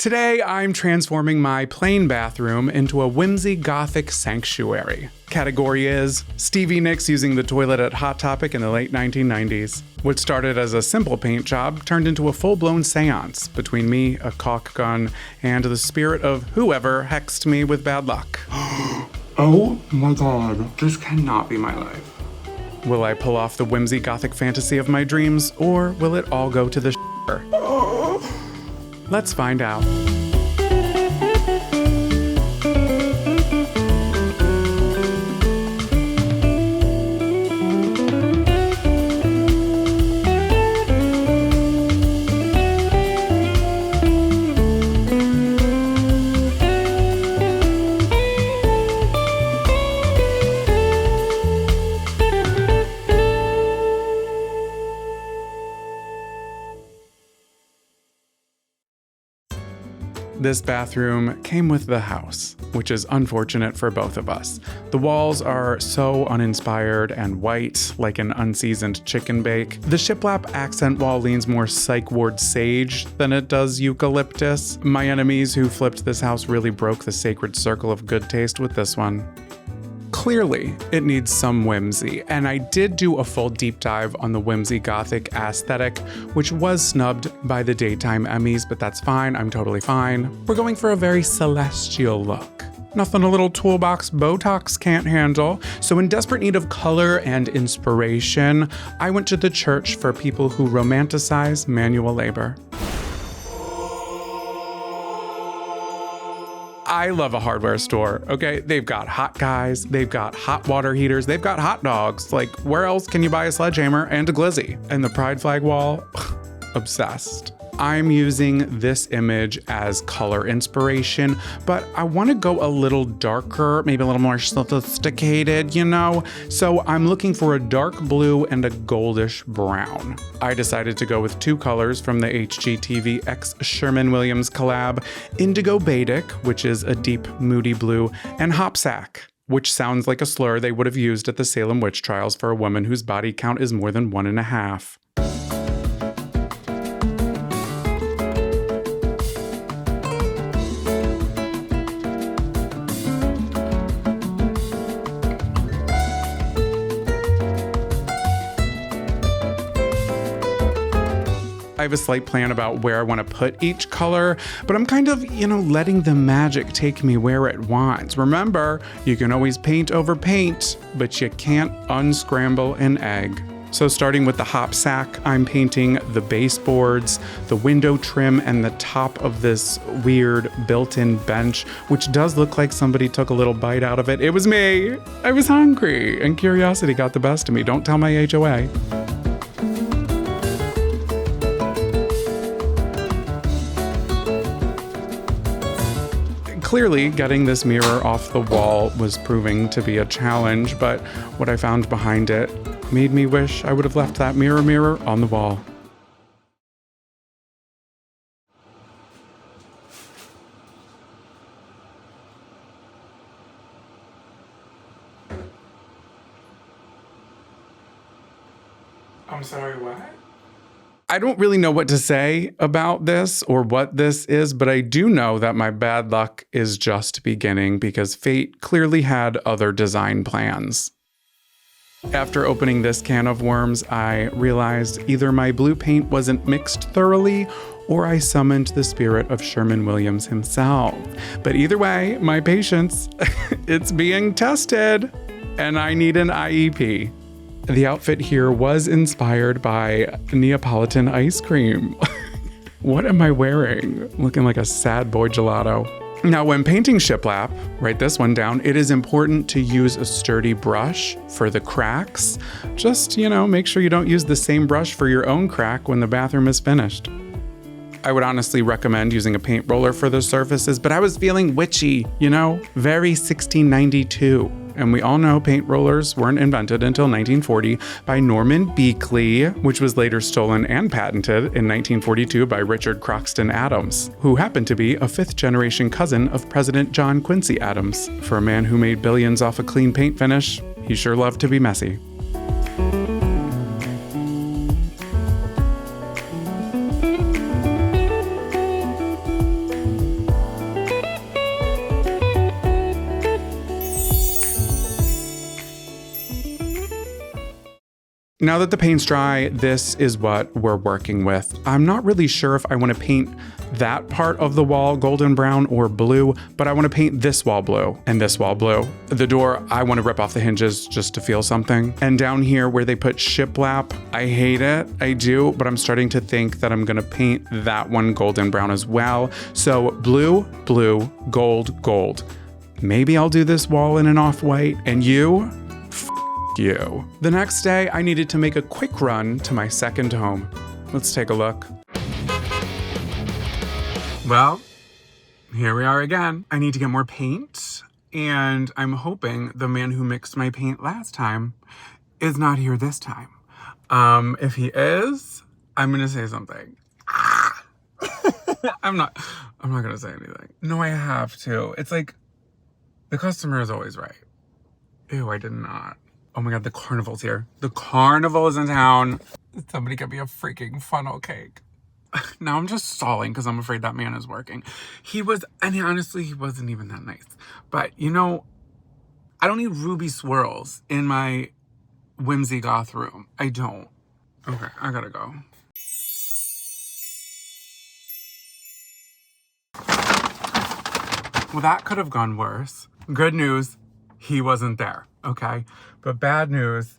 Today, I'm transforming my plain bathroom into a whimsy gothic sanctuary. Category is Stevie Nicks using the toilet at Hot Topic in the late 1990s. What started as a simple paint job turned into a full-blown seance between me, a caulk gun, and the spirit of whoever hexed me with bad luck. Oh my god, this cannot be my life. Will I pull off the whimsy gothic fantasy of my dreams, or will it all go to the shitter? Let's find out. This bathroom came with the house, which is unfortunate for both of us. The walls are so uninspired and white, like an unseasoned chicken bake. The shiplap accent wall leans more psych ward sage than it does eucalyptus. My enemies who flipped this house really broke the sacred circle of good taste with this one. Clearly, it needs some whimsy, and I did do a full deep dive on the whimsy gothic aesthetic, which was snubbed by the daytime Emmys, but that's fine, I'm totally fine. We're going for a very celestial look. Nothing a little toolbox Botox can't handle. So in desperate need of color and inspiration, I went to the church for people who romanticize manual labor. I love a hardware store, okay? They've got hot guys, they've got hot water heaters, they've got hot dogs. Like, where else can you buy a sledgehammer and a glizzy? And the pride flag wall, obsessed. I'm using this image as color inspiration, but I want to go a little darker, maybe a little more sophisticated, you know? So I'm looking for a dark blue and a goldish brown. I decided to go with two colors from the HGTV x Sherwin Williams collab, Indigo Batik, which is a deep moody blue, and Hopsack, which sounds like a slur they would have used at the Salem witch trials for a woman whose body count is more than 1.5. I have a slight plan about where I want to put each color, but I'm kind of, letting the magic take me where it wants. Remember, you can always paint over paint, but you can't unscramble an egg. So starting with the Hopsack, I'm painting the baseboards, the window trim, and the top of this weird built-in bench, which does look like somebody took a little bite out of it. It was me. I was hungry, and curiosity got the best of me. Don't tell my HOA. Clearly, getting this mirror off the wall was proving to be a challenge, but what I found behind it made me wish I would have left that mirror on the wall. I'm sorry, what? I don't really know what to say about this or what this is, but I do know that my bad luck is just beginning because fate clearly had other design plans. After opening this can of worms, I realized either my blue paint wasn't mixed thoroughly or I summoned the spirit of Sherwin Williams himself. But either way, my patience, it's being tested, and I need an IEP. The outfit here was inspired by Neapolitan ice cream. What am I wearing? Looking like a sad boy gelato. Now, when painting shiplap, write this one down, it is important to use a sturdy brush for the cracks. Just, make sure you don't use the same brush for your own crack when the bathroom is finished. I would honestly recommend using a paint roller for the surfaces, but I was feeling witchy, very 1692. And we all know paint rollers weren't invented until 1940 by Norman Beakley, which was later stolen and patented in 1942 by Richard Croxton Adams, who happened to be a fifth-generation cousin of President John Quincy Adams. For a man who made billions off a clean paint finish, he sure loved to be messy. Now that the paint's dry, this is what we're working with. I'm not really sure if I want to paint that part of the wall golden brown or blue, but I want to paint this wall blue and this wall blue. The door, I want to rip off the hinges just to feel something. And down here where they put shiplap, I hate it, I do, but I'm starting to think that I'm going to paint that one golden brown as well. So blue, blue, gold, gold. Maybe I'll do this wall in an off-white, and you? You. The next day, I needed to make a quick run to my second home. Let's take a look. Well, here we are again. I need to get more paint, and I'm hoping the man who mixed my paint last time is not here this time. If he is, I'm gonna say something. I'm not gonna say anything. No, I have to. It's like, the customer is always right. Ew, I did not. Oh my God, the carnival's here. The carnival is in town. Somebody get me a freaking funnel cake. Now I'm just stalling because I'm afraid that man is working. Honestly, he wasn't even that nice. But you know, I don't need ruby swirls in my Whimsigoth room. I don't. Okay, I gotta go. Well, that could have gone worse. Good news, he wasn't there, okay? But bad news,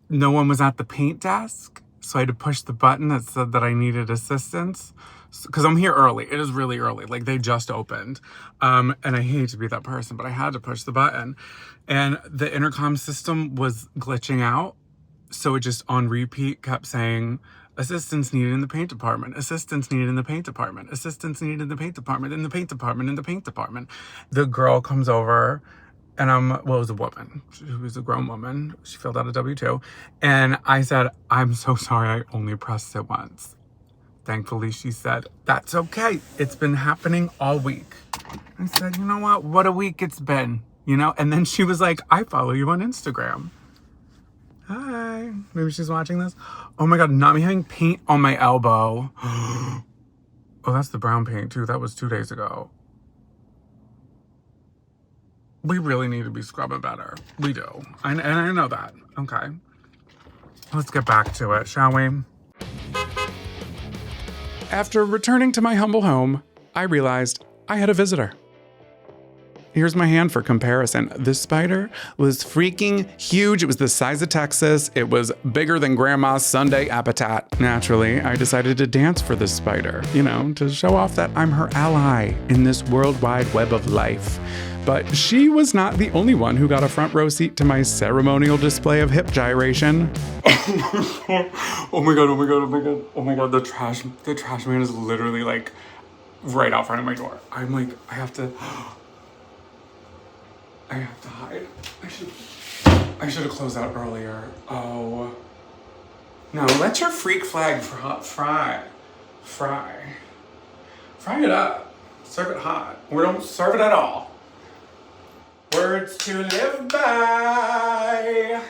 no one was at the paint desk, so I had to push the button that said that I needed assistance. Because I'm here early. It is really early. Like, they just opened. And I hate to be that person, but I had to push the button. And the intercom system was glitching out, so it just on repeat kept saying, assistance needed in the paint department, assistance needed in the paint department, assistance needed in the paint department, in the paint department, in the paint department. The girl comes over, and it was a woman. She was a grown woman. She filled out a W-2. And I said, I'm so sorry, I only pressed it once. Thankfully, she said, that's okay. It's been happening all week. I said, you know what a week it's been, you know? And then she was like, I follow you on Instagram. Hi, maybe she's watching this. Oh my God, not me having paint on my elbow. Oh, that's the brown paint too. That was 2 days ago. We really need to be scrubbing better. We do. And I know that. Okay. Let's get back to it, shall we? After returning to my humble home, I realized I had a visitor. Here's my hand for comparison. This spider was freaking huge. It was the size of Texas. It was bigger than Grandma's Sunday appetite. Naturally, I decided to dance for this spider, to show off that I'm her ally in this worldwide web of life. But she was not the only one who got a front row seat to my ceremonial display of hip gyration. Oh my God, oh my God, oh my God. Oh my God, the trash man is literally like right out front of my door. I'm like, I have to hide. I should have closed out earlier. Oh. No, let your freak flag fry it up. Serve it hot. Or don't serve it at all. Words to live by.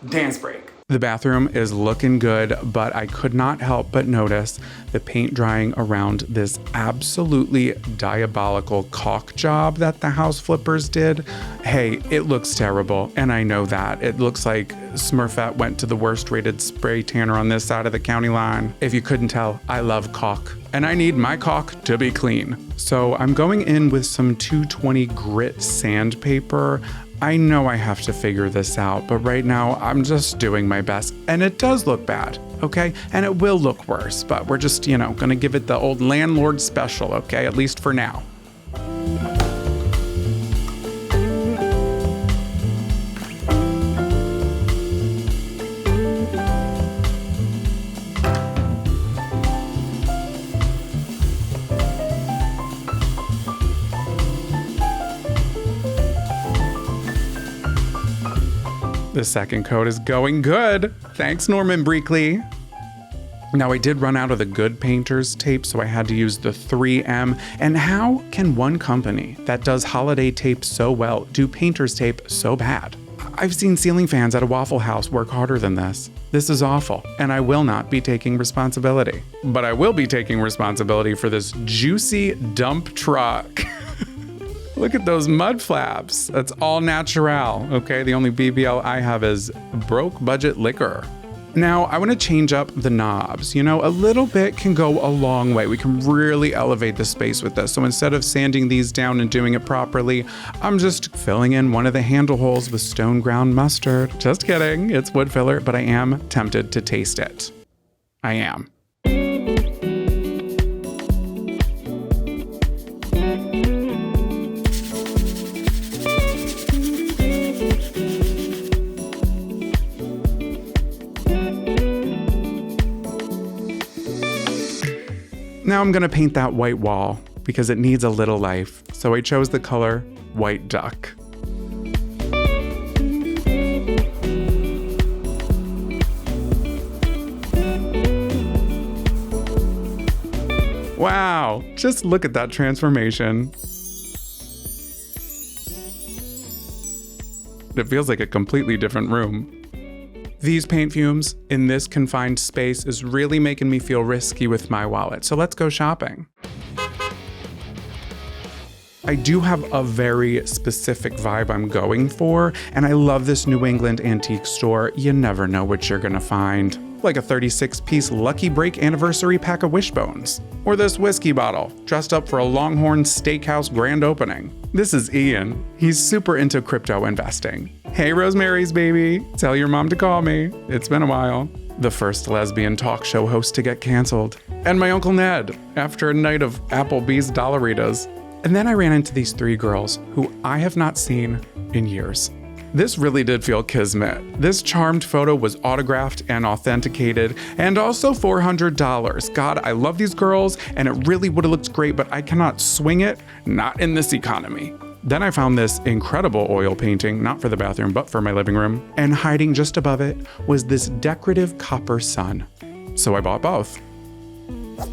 Dance break. The bathroom is looking good, but I could not help but notice the paint drying around this absolutely diabolical caulk job that the house flippers did. Hey, it looks terrible, and I know that. It looks like Smurfette went to the worst rated spray tanner on this side of the county line. If you couldn't tell, I love caulk, and I need my caulk to be clean. So I'm going in with some 220 grit sandpaper. I know I have to figure this out, but right now I'm just doing my best, and it does look bad, okay? And it will look worse, but we're just, gonna give it the old landlord special, okay? At least for now. The second coat is going good. Thanks, Norman Breakley. Now, I did run out of the good painter's tape, so I had to use the 3M. And how can one company that does holiday tape so well do painter's tape so bad? I've seen ceiling fans at a Waffle House work harder than this. This is awful, and I will not be taking responsibility. But I will be taking responsibility for this juicy dump truck. Look at those mud flaps. That's all natural, okay? The only BBL I have is broke budget liquor. Now, I want to change up the knobs. You know, a little bit can go a long way. We can really elevate the space with this. So instead of sanding these down and doing it properly, I'm just filling in one of the handle holes with stone ground mustard. Just kidding, it's wood filler, but I am tempted to taste it. I am. Now I'm gonna paint that white wall because it needs a little life. So I chose the color White Duck. Wow, just look at that transformation. It feels like a completely different room. These paint fumes in this confined space is really making me feel risky with my wallet, so let's go shopping. I do have a very specific vibe I'm going for, and I love this New England antique store. You never know what you're gonna find. Like a 36-piece Lucky Break anniversary pack of Wishbones. Or this whiskey bottle, dressed up for a Longhorn Steakhouse grand opening. This is Ian. He's super into crypto investing. Hey Rosemary's baby, tell your mom to call me. It's been a while. The first lesbian talk show host to get canceled. And my Uncle Ned, after a night of Applebee's Dollaritas. And then I ran into these three girls who I have not seen in years. This really did feel kismet. This charmed photo was autographed and authenticated, and also $400. God, I love these girls, and it really would have looked great, but I cannot swing it, not in this economy. Then I found this incredible oil painting, not for the bathroom, but for my living room, and hiding just above it was this decorative copper sun. So I bought both.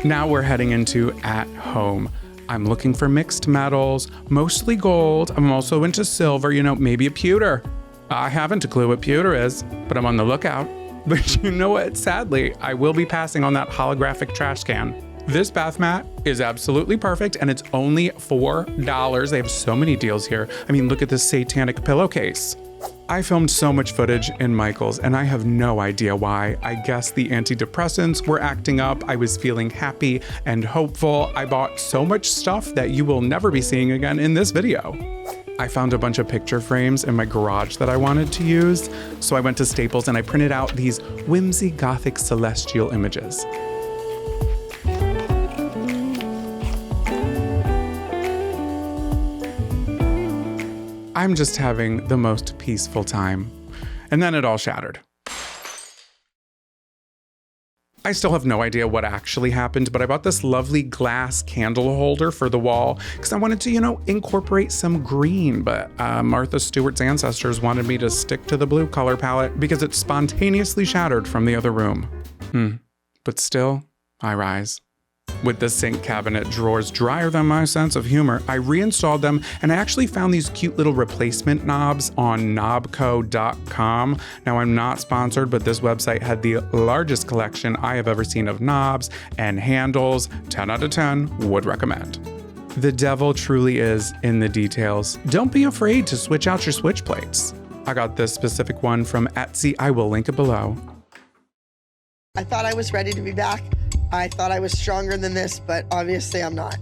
Now we're heading into At Home. I'm looking for mixed metals, mostly gold. I'm also into silver, you know, maybe a pewter. I haven't a clue what pewter is, but I'm on the lookout. But you know what? Sadly, I will be passing on that holographic trash can. This bath mat is absolutely perfect, and it's only $4. They have so many deals here. I mean, look at this satanic pillowcase. I filmed so much footage in Michael's, and I have no idea why. I guess the antidepressants were acting up. I was feeling happy and hopeful. I bought so much stuff that you will never be seeing again in this video. I found a bunch of picture frames in my garage that I wanted to use, so I went to Staples and I printed out these Whimsigoth celestial images. I'm just having the most peaceful time. And then it all shattered. I still have no idea what actually happened, but I bought this lovely glass candle holder for the wall because I wanted to, you know, incorporate some green, but Martha Stewart's ancestors wanted me to stick to the blue color palette because it spontaneously shattered from the other room. But still, I rise. With the sink cabinet drawers drier than my sense of humor, I reinstalled them, and I actually found these cute little replacement knobs on knobco.com. Now, I'm not sponsored, but this website had the largest collection I have ever seen of knobs and handles. 10 out of 10, would recommend. The devil truly is in the details. Don't be afraid to switch out your switch plates. I got this specific one from Etsy. I will link it below. I thought I was ready to be back. I thought I was stronger than this, but obviously I'm not.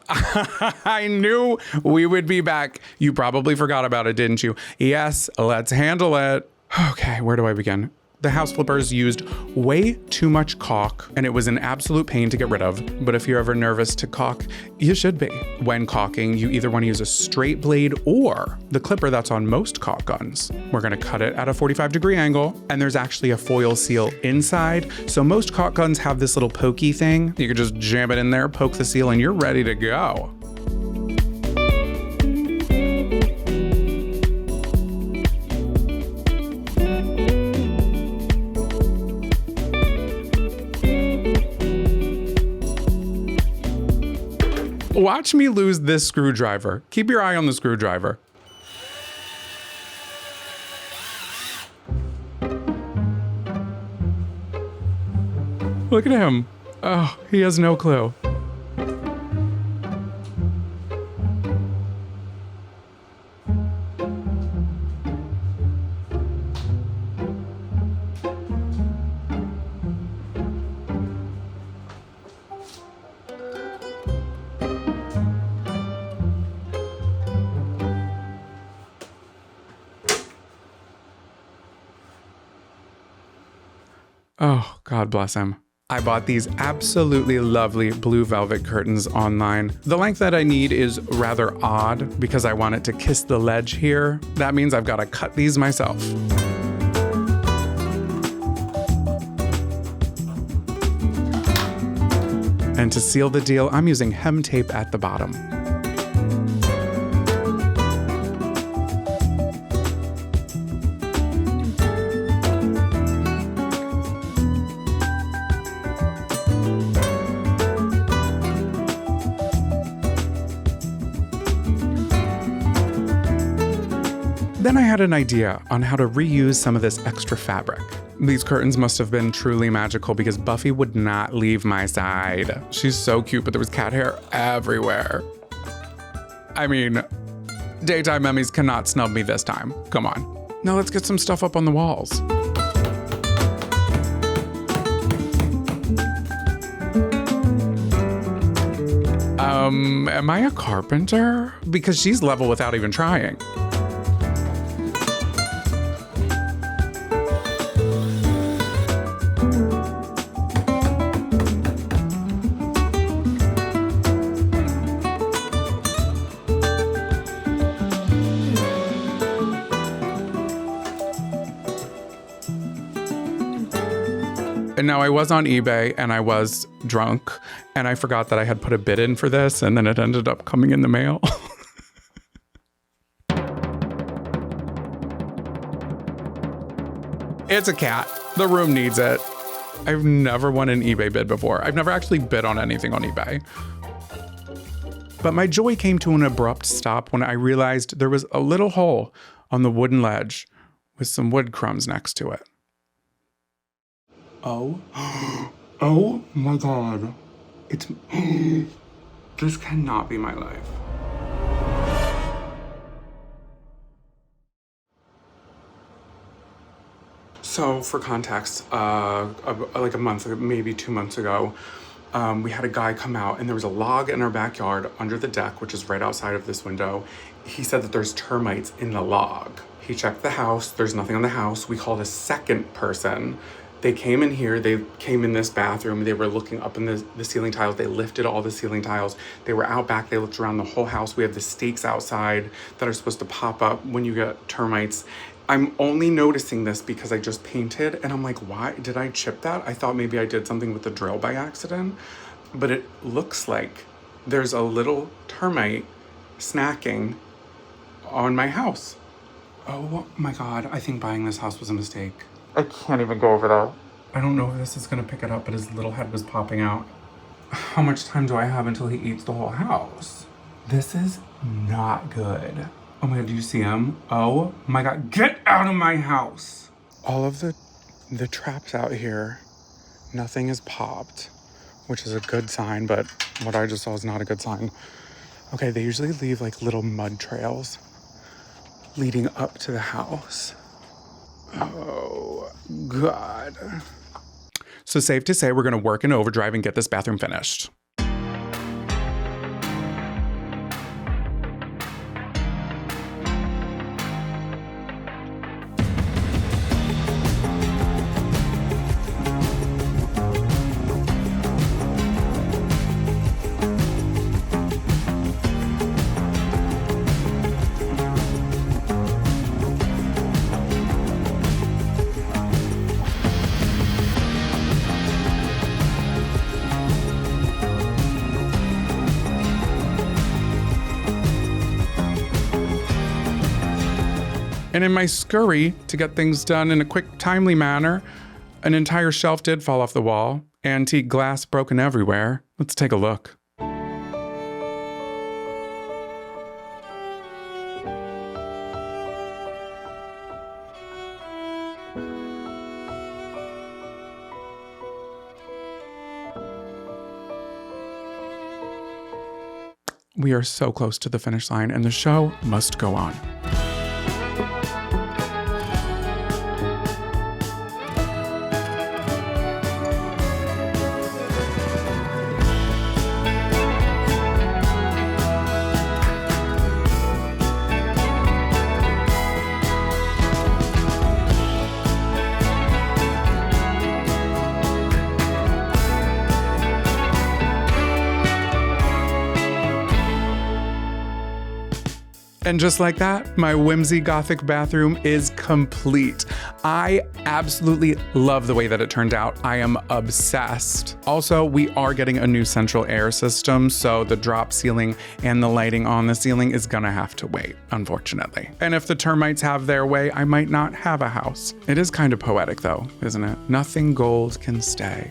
I knew we would be back. You probably forgot about it, didn't you? Yes, let's handle it. Okay, where do I begin? The house flippers used way too much caulk, and it was an absolute pain to get rid of. But if you're ever nervous to caulk, you should be. When caulking, you either want to use a straight blade or the clipper that's on most caulk guns. We're gonna cut it at a 45-degree angle, and there's actually a foil seal inside. So most caulk guns have this little pokey thing. You can just jam it in there, poke the seal, and you're ready to go. Watch me lose this screwdriver. Keep your eye on the screwdriver. Look at him. Oh, he has no clue. Oh, God bless him. I bought these absolutely lovely blue velvet curtains online. The length that I need is rather odd because I want it to kiss the ledge here. That means I've got to cut these myself. And to seal the deal, I'm using hem tape at the bottom. Then I had an idea on how to reuse some of this extra fabric. These curtains must have been truly magical because Buffy would not leave my side. She's so cute, but there was cat hair everywhere. I mean, daytime mummies cannot snub me this time. Come on. Now let's get some stuff up on the walls. Am I a carpenter? Because she's level without even trying. And now I was on eBay and I was drunk and I forgot that I had put a bid in for this and then it ended up coming in the mail. It's a cat. The room needs it. I've never won an eBay bid before. I've never actually bid on anything on eBay. But my joy came to an abrupt stop when I realized there was a little hole on the wooden ledge with some wood crumbs next to it. Oh. Oh my God. It's... This cannot be my life. So for context, like a month, maybe 2 months ago, we had a guy come out and there was a log in our backyard under the deck, which is right outside of this window. He said that there's termites in the log. He checked the house, there's nothing on the house. We called a second person. They came in here, they came in this bathroom, they were looking up in the ceiling tiles, they lifted all the ceiling tiles, they were out back, they looked around the whole house. We have the stakes outside that are supposed to pop up when you get termites. I'm only noticing this because I just painted and I'm like, why did I chip that? I thought maybe I did something with the drill by accident, but it looks like there's a little termite snacking on my house. Oh my God, I think buying this house was a mistake. I can't even go over that. I don't know if this is gonna pick it up, but his little head was popping out. How much time do I have until he eats the whole house? This is not good. Oh my God, do you see him? Oh my God, get out of my house. All of the traps out here, nothing is popped, which is a good sign, but what I just saw is not a good sign. Okay, they usually leave like little mud trails leading up to the house. Oh, God. So safe to say we're gonna work in overdrive and get this bathroom finished. And in my scurry to get things done in a quick, timely manner, an entire shelf did fall off the wall. Antique glass broken everywhere. Let's take a look. We are so close to the finish line and the show must go on. And just like that, my whimsy gothic bathroom is complete. I absolutely love the way that it turned out. I am obsessed. Also, we are getting a new central air system, so the drop ceiling and the lighting on the ceiling is gonna have to wait, unfortunately. And if the termites have their way, I might not have a house. It is kind of poetic though, isn't it? Nothing gold can stay.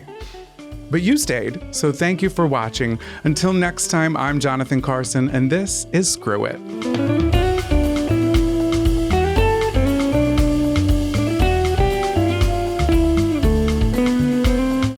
But you stayed, so thank you for watching. Until next time, I'm Jonathan Carson, and this is Screw It.